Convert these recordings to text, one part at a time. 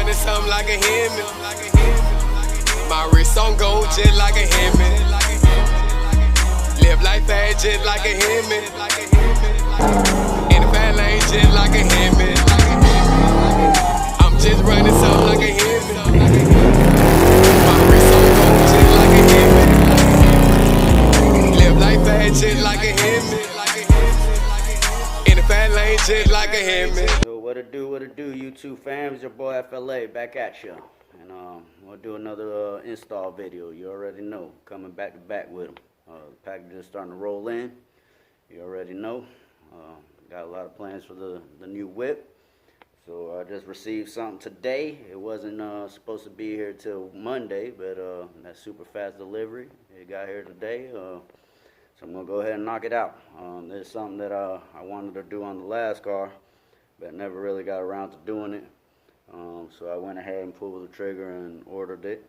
running something like a Hemi. My wrist on gold just like a Hemi. Live life fast just like a Hemi. In the fat lane just like a Hemi. I'm just running something like a Hemi. My wrist on gold just like a Hemi. Live life fast just like a Hemi. In the fat lane just like a Hemi. So what it do, YouTube fams, your boy FLA back at you. And we'll do another install video. You already know, coming back to back with them. The package is starting to roll in. You already know. Got a lot of plans for the new whip. So I just received something today. It wasn't supposed to be here till Monday, but that super fast delivery, it got here today. So I'm gonna go ahead and knock it out. There's something that I wanted to do on the last car, but never really got around to doing it. So I went ahead and pulled the trigger and ordered it,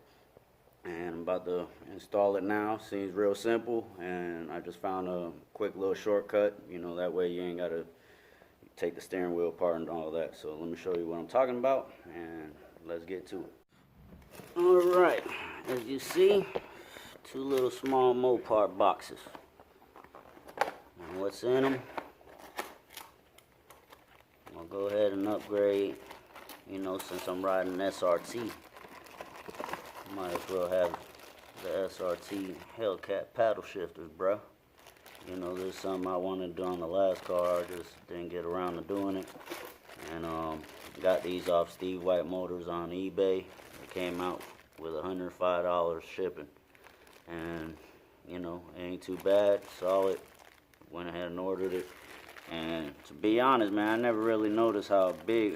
and I'm about to install it now. Seems real simple, and I just found a quick little shortcut, you know, that way you ain't gotta take the steering wheel apart and all that. So let me show you what I'm talking about, and let's get to it. Alright, as you see, two little small Mopar boxes. And what's in them? I'll go ahead and upgrade. You know, since I'm riding SRT, might as well have the SRT Hellcat Paddle Shifters, bro. You know, this is something I wanted to do on the last car. I just didn't get around to doing it. And got these off Steve White Motors on eBay. It came out with $105 shipping. And, you know, it ain't too bad. Solid. Went ahead and ordered it. And to be honest, man, I never really noticed how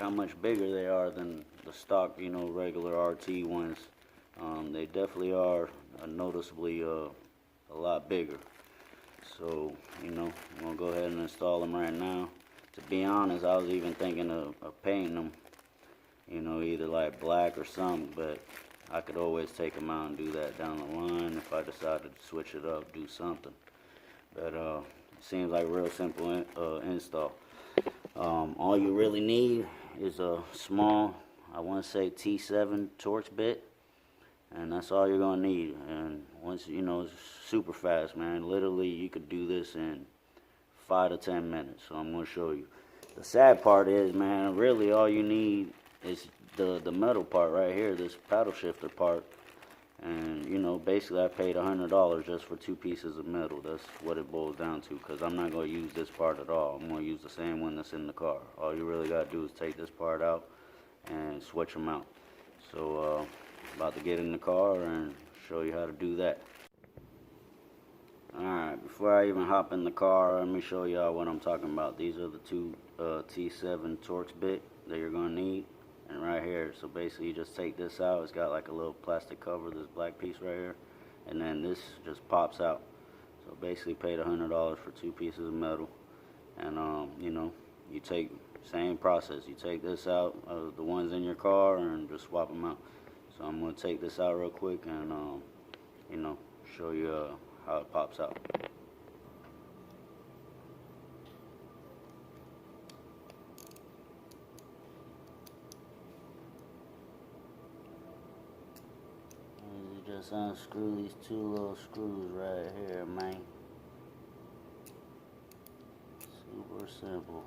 much bigger they are than the stock, you know, regular RT ones. They definitely are noticeably a lot bigger. So, you know, I'm going to go ahead and install them right now. To be honest, I was even thinking of painting them, you know, either like black or something, but I could always take them out and do that down the line if I decided to switch it up, do something. But, seems like a real simple install. All you really need is a small, I want to say T7 Torx bit, and that's all you're gonna need. And once you know, it's super fast, man. Literally, you could do this in 5 to 10 minutes. So I'm gonna show you. The sad part is, man, really all you need is the metal part right here, this paddle shifter part. And, you know, basically I paid $100 just for 2 pieces of metal. That's what it boils down to, because I'm not going to use this part at all. I'm going to use the same one that's in the car. All you really got to do is take this part out and switch them out. So, about to get in the car and show you how to do that. Alright, before I even hop in the car, let me show y'all what I'm talking about. These are the 2 T7 Torx bit that you're going to need. And right here, so basically you just take this out. It's got like a little plastic cover, this black piece right here, and then this just pops out. So basically paid $100 for 2 pieces of metal. And you know, you take same process, you take this out, the ones in your car, and just swap them out. So I'm going to take this out real quick and you know, show you how it pops out. Just unscrew these 2 little screws right here, man. Super simple.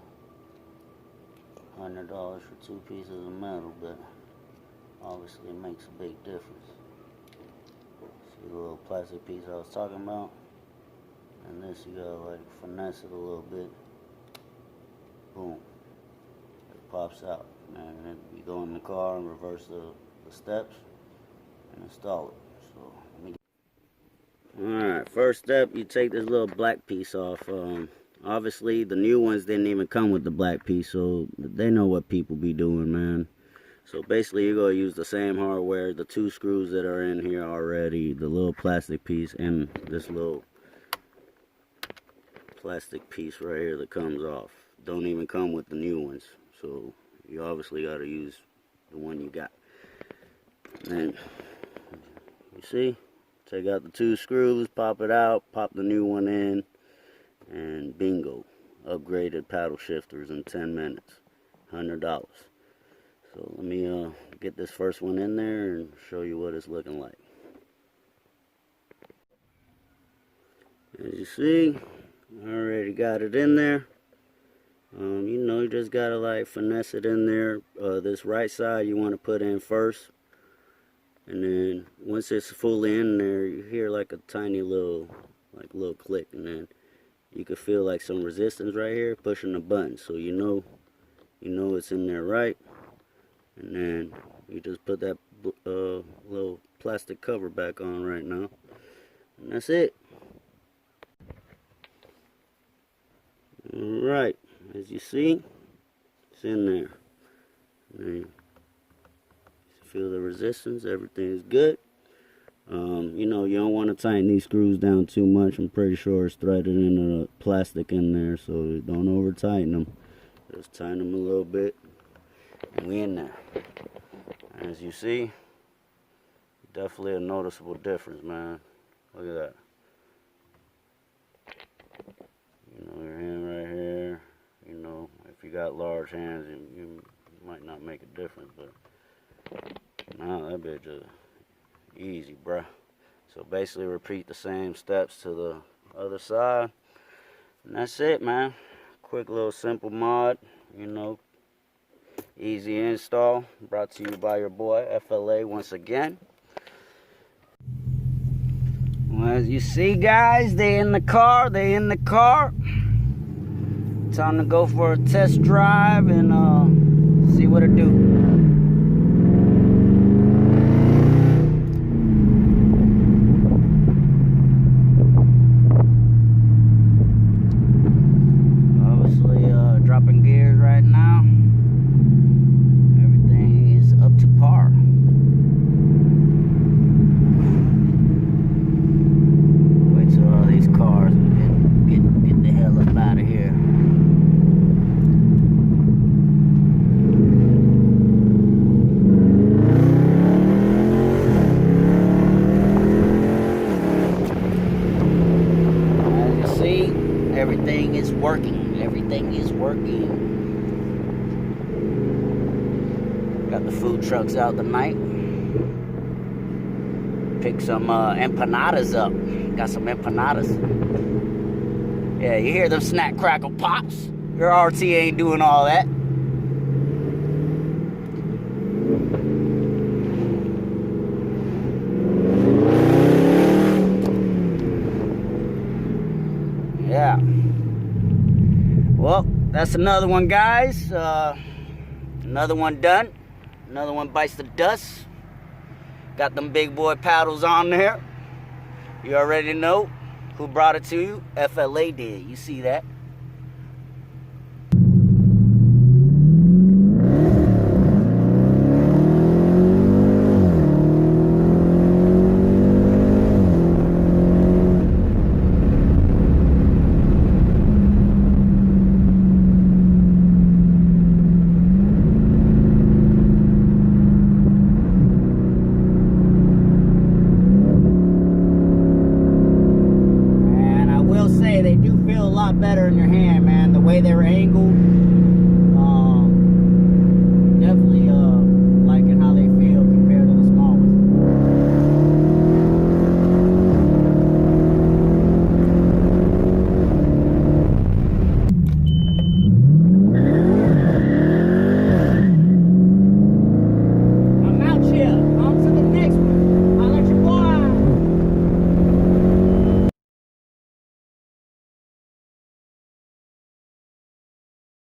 $100 for 2 pieces of metal, but obviously it makes a big difference. See the little plastic piece I was talking about? And this, you gotta like finesse it a little bit. Boom. It pops out. And then you go in the car and reverse the steps and install it. Alright, first step, you take this little black piece off. Obviously, the new ones didn't even come with the black piece, so they know what people be doing, man. So basically, you're going to use the same hardware, the 2 screws that are in here already, the little plastic piece, and this little plastic piece right here that comes off. Don't even come with the new ones, so you obviously got to use the one you got. And you see? Take out the 2 screws, pop it out, pop the new one in, and bingo. Upgraded paddle shifters in 10 minutes. $100. So let me get this first one in there and show you what it's looking like. As you see, I already got it in there. You know, you just gotta like finesse it in there. This right side you want to put in first, and then once it's fully in there, you hear like a tiny little click, and then you can feel like some resistance right here pushing the button, so you know it's in there right. And then you just put that little plastic cover back on right now, and that's it. Alright, as you see, it's in there. And you feel the resistance, everything is good. You know, you don't want to tighten these screws down too much. I'm pretty sure it's threaded into the plastic in there, so don't over tighten them. Just tighten them a little bit, and we in there. As you see, definitely a noticeable difference, man. Look at that. You know, your hand right here, you know, if you got large hands, you might not make a difference, but nah, that bitch is easy, bruh. So basically repeat the same steps to the other side, and that's it, man. Quick little simple mod, you know, easy install, brought to you by your boy FLA once again. Well, as you see, guys, they in the car. Time to go for a test drive and see what it do. Obviously, dropping gears right now. Everything is up to par. Wait till all these cars get the hell up out of here. Everything is working. Everything is working. Got the food trucks out tonight. Pick some empanadas up. Got some empanadas. Yeah, you hear them snack crackle pops? Your RT ain't doing all that. Yeah. Well, that's another one, guys. Another one done. Another one bites the dust. Got them big boy paddles on there. You already know who brought it to you. FLA did. You see that?